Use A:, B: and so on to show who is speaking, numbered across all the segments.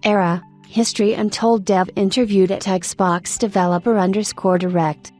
A: Era, History Untold dev interviewed at Xbox Developer_Direct.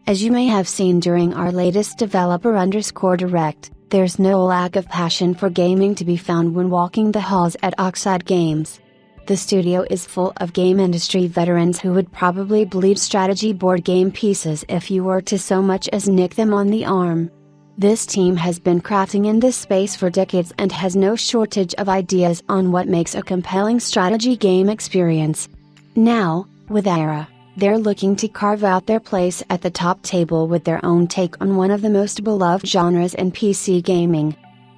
A: As you may have seen during our latest Developer_Direct, there's no lack of passion for gaming to be found when walking the halls at Oxide Games. The studio is full of game industry veterans who would probably bleed strategy board game pieces if you were to so much as nick them on the arm. This team has been crafting in this space for decades and has no shortage of ideas on what makes a compelling strategy game experience. Now, with Era, they're looking to carve out their place at the top table with their own take on one of the most beloved genres in PC gaming.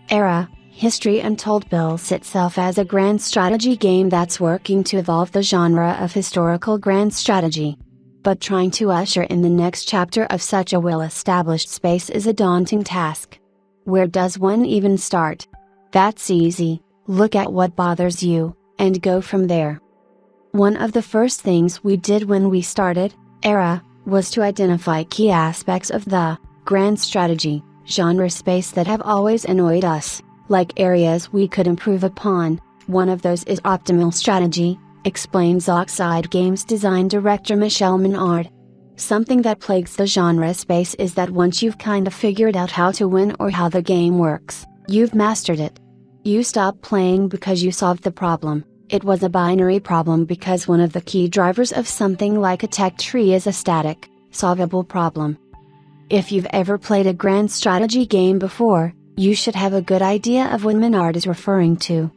A: Era, History Untold bills itself as a grand strategy game that's working to evolve the genre of historical grand strategy. But trying to usher in the next chapter of such a well-established space is a daunting task. Where does one even start? That's easy: look at what bothers you, and go from there. One of the first things we did when we started Era was to identify key aspects of the grand strategy genre space that have always annoyed us, like areas we could improve upon. One of those is optimal strategy, explains Oxide Games design director Michelle Menard. Something that plagues the genre space is that once you've kinda figured out how to win or how the game works, you've mastered it. You stop playing because you solved the problem. It was a binary problem because one of the key drivers of something like a tech tree is a static, solvable problem. If you've ever played a grand strategy game before, you should have a good idea of what Menard is referring to.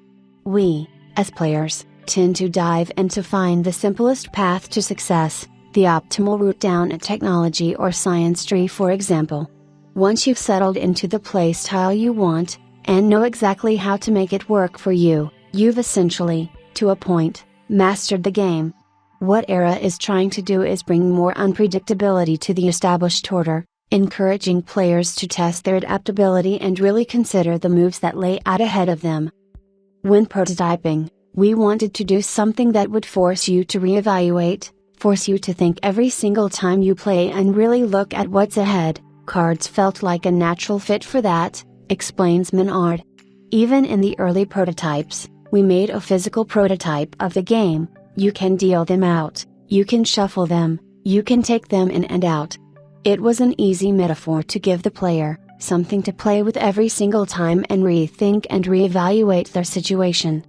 A: We, as players, tend to dive in to find the simplest path to success, the optimal route down a technology or science tree, for example. Once you've settled into the playstyle you want, and know exactly how to make it work for you, you've essentially, to a point, mastered the game. What Era is trying to do is bring more unpredictability to the established order, encouraging players to test their adaptability and really consider the moves that lay out ahead of them. When prototyping, we wanted to do something that would force you to reevaluate, force you to think every single time you play and really look at what's ahead. Cards felt like a natural fit for that, explains Menard. Even in the early prototypes, we made a physical prototype of the game. You can deal them out, you can shuffle them, you can take them in and out. It was an easy metaphor to give the player something to play with every single time and rethink and reevaluate their situation.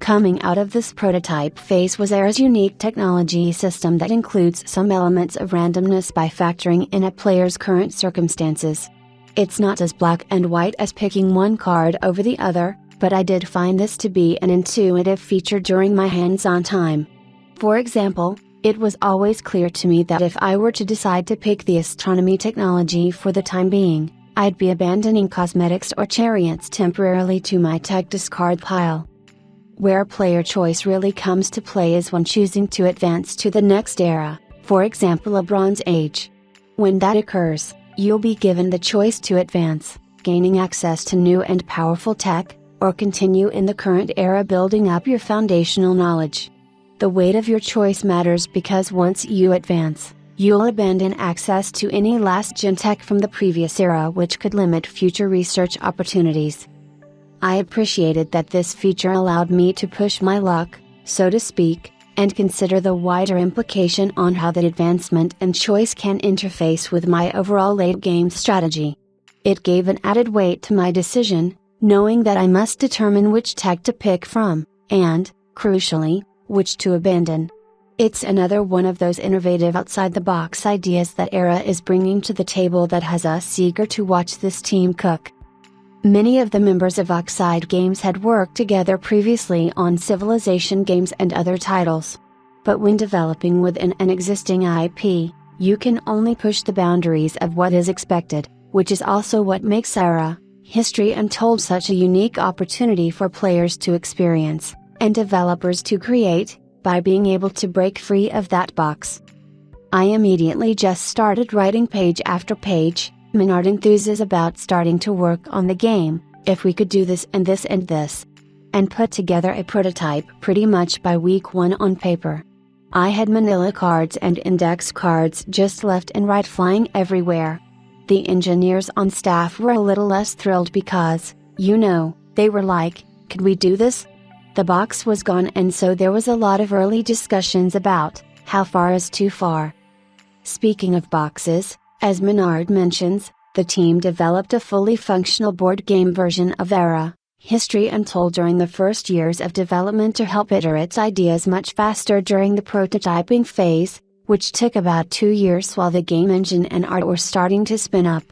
A: Coming out of this prototype phase was Era's unique technology system that includes some elements of randomness by factoring in a player's current circumstances. It's not as black and white as picking one card over the other, but I did find this to be an intuitive feature during my hands-on time. For example, it was always clear to me that if I were to decide to pick the astronomy technology for the time being, I'd be abandoning cosmetics or chariots temporarily to my tech discard pile. Where player choice really comes to play is when choosing to advance to the next era, for example a Bronze Age. When that occurs, you'll be given the choice to advance, gaining access to new and powerful tech, or continue in the current era building up your foundational knowledge. The weight of your choice matters because once you advance, you'll abandon access to any last-gen tech from the previous era, which could limit future research opportunities. I appreciated that this feature allowed me to push my luck, so to speak, and consider the wider implication on how that advancement and choice can interface with my overall late-game strategy. It gave an added weight to my decision, knowing that I must determine which tech to pick from, and, crucially, which to abandon. It's another one of those innovative outside-the-box ideas that Era is bringing to the table that has us eager to watch this team cook. Many of the members of Oxide Games had worked together previously on Civilization games and other titles. But when developing within an existing IP, you can only push the boundaries of what is expected, which is also what makes Era, History Untold such a unique opportunity for players to experience, and developers to create, by being able to break free of that box. I immediately just started writing page after page. Menard enthuses about starting to work on the game, if we could do this and this and this. And put together a prototype pretty much by week 1 on paper. I had manila cards and index cards just left and right flying everywhere. The engineers on staff were a little less thrilled because, they were like, could we do this? The box was gone, and so there was a lot of early discussions about how far is too far. Speaking of boxes, as Menard mentions, the team developed a fully functional board game version of Era, History Untold during the first years of development to help iterate ideas much faster during the prototyping phase, which took about 2 years while the game engine and art were starting to spin up.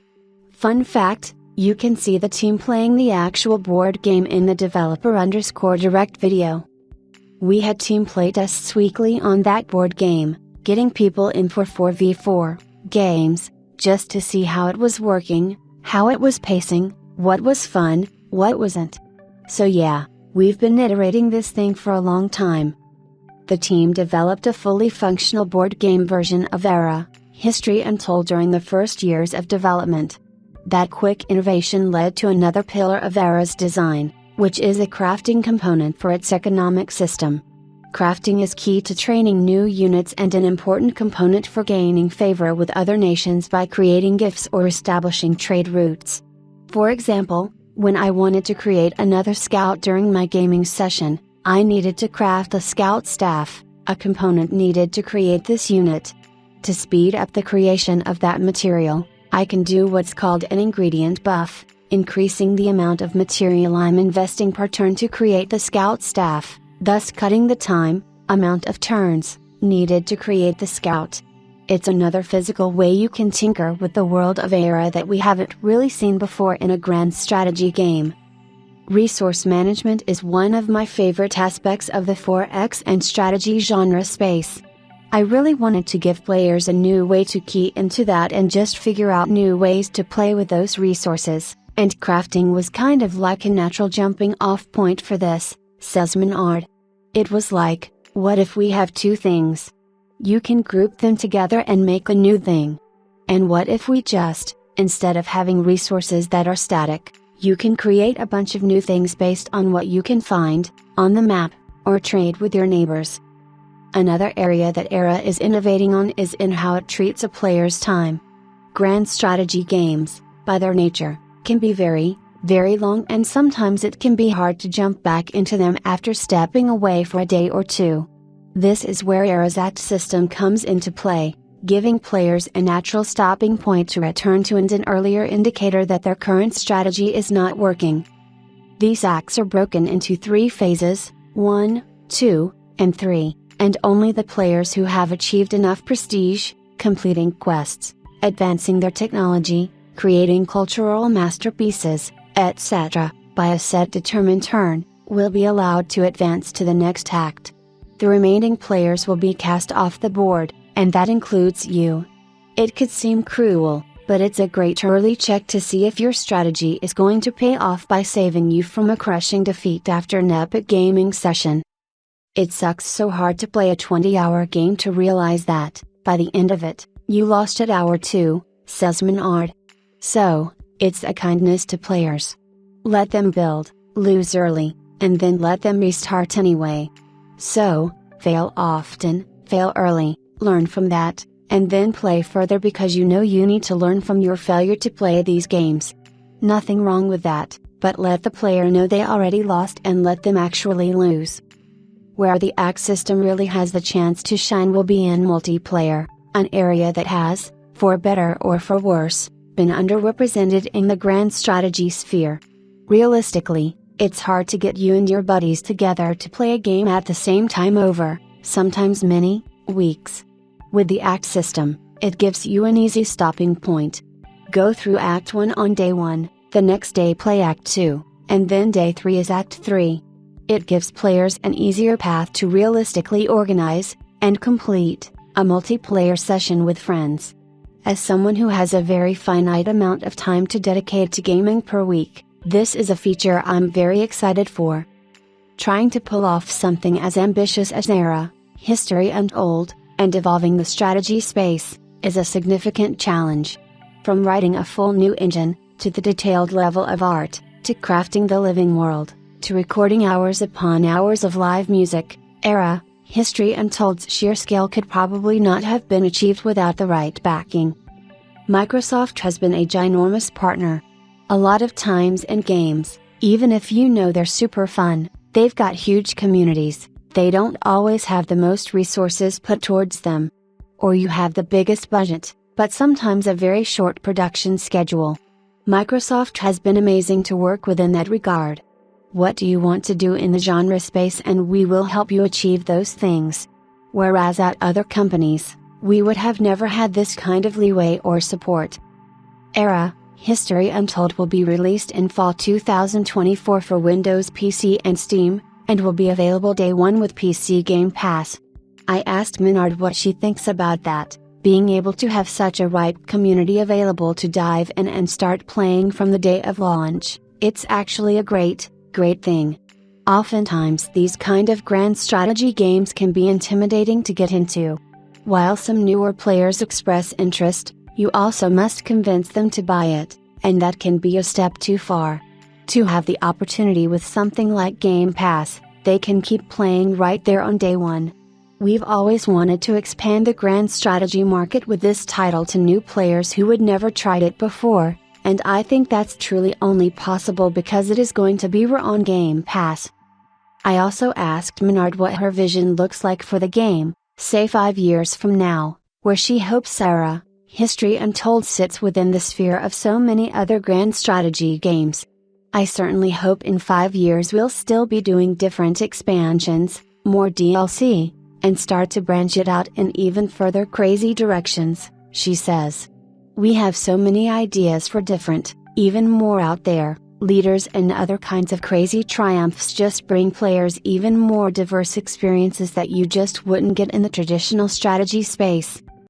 A: Fun fact, you can see the team playing the actual board game in the developer_direct video. We had team playtests weekly on that board game, getting people in for 4v4 games, just to see how it was working, how it was pacing, what was fun, what wasn't. So yeah, we've been iterating this thing for a long time. The team developed a fully functional board game version of Era, History Untold during the first years of development. That quick innovation led to another pillar of Era's design, which is a crafting component for its economic system. Crafting is key to training new units and an important component for gaining favor with other nations by creating gifts or establishing trade routes. For example, when I wanted to create another scout during my gaming session, I needed to craft a scout staff, a component needed to create this unit. To speed up the creation of that material, I can do what's called an ingredient buff, increasing the amount of material I'm investing per turn to create the scout staff, thus cutting the time, amount of turns, needed to create the scout. It's another physical way you can tinker with the world of Era that we haven't really seen before in a grand strategy game. Resource management is one of my favorite aspects of the 4X and strategy genre space. I really wanted to give players a new way to key into that and just figure out new ways to play with those resources, and crafting was kind of like a natural jumping off point for this, says Menard. It was like, what if we have two things? You can group them together and make a new thing. And what if we just, instead of having resources that are static, you can create a bunch of new things based on what you can find, on the map, or trade with your neighbors. Another area that Era is innovating on is in how it treats a player's time. Grand strategy games, by their nature, can be very, very long, and sometimes it can be hard to jump back into them after stepping away for a day or two. This is where Era's Act system comes into play, giving players a natural stopping point to return to and an earlier indicator that their current strategy is not working. These acts are broken into 3 phases, 1, 2, and 3, and only the players who have achieved enough prestige, completing quests, advancing their technology, creating cultural masterpieces, etc., by a set determined turn, will be allowed to advance to the next act. The remaining players will be cast off the board, and that includes you. It could seem cruel, but it's a great early check to see if your strategy is going to pay off by saving you from a crushing defeat after an epic gaming session. It sucks so hard to play a 20-hour game to realize that, by the end of it, you lost at hour 2, says Menard. So, it's a kindness to players. Let them build, lose early, and then let them restart anyway. So, fail often, fail early, learn from that, and then play further because you know you need to learn from your failure to play these games. Nothing wrong with that, but let the player know they already lost and let them actually lose. Where the act system really has the chance to shine will be in multiplayer, an area that has, for better or for worse, been underrepresented in the grand strategy sphere. Realistically, it's hard to get you and your buddies together to play a game at the same time over, sometimes many, weeks. With the act system, it gives you an easy stopping point. Go through Act 1 on day 1, the next day play Act 2, and then day 3 is Act 3. It gives players an easier path to realistically organize, and complete, a multiplayer session with friends. As someone who has a very finite amount of time to dedicate to gaming per week, this is a feature I'm very excited for. Trying to pull off something as ambitious as Era, History Untold, and evolving the strategy space, is a significant challenge. From writing a full new engine, to the detailed level of art, to crafting the living world, to recording hours upon hours of live music, Era, History Untold's sheer scale could probably not have been achieved without the right backing. Microsoft has been a ginormous partner. A lot of times in games, even if you know they're super fun, They've got huge communities, they don't always have the most resources put towards them. Or you have the biggest budget, but sometimes a very short production schedule. Microsoft has been amazing to work with in that regard. What do you want to do in the genre space, and we will help you achieve those things. Whereas at other companies, we would have never had this kind of leeway or support. Era, History Untold will be released in fall 2024 for Windows PC and Steam, and will be available day one with PC Game Pass. I asked Menard what she thinks about that, being able to have such a ripe community available to dive in and start playing from the day of launch. It's actually a great thing. Oftentimes these kind of grand strategy games can be intimidating to get into. While some newer players express interest, you also must convince them to buy it, and that can be a step too far. To have the opportunity with something like Game Pass, they can keep playing right there on day one. We've always wanted to expand the grand strategy market with this title to new players who would never tried it before, and I think that's truly only possible because it is going to be on Game Pass. I also asked Menard what her vision looks like for the game, say 5 years from now, where she hopes Era, History Untold sits within the sphere of so many other grand strategy games. I certainly hope in 5 years we'll still be doing different expansions, more DLC, and start to branch it out in even further crazy directions, she says. We have so many ideas for different, even more out there, leaders and other kinds of crazy triumphs just bring players even more diverse experiences that you just wouldn't get in the traditional strategy space.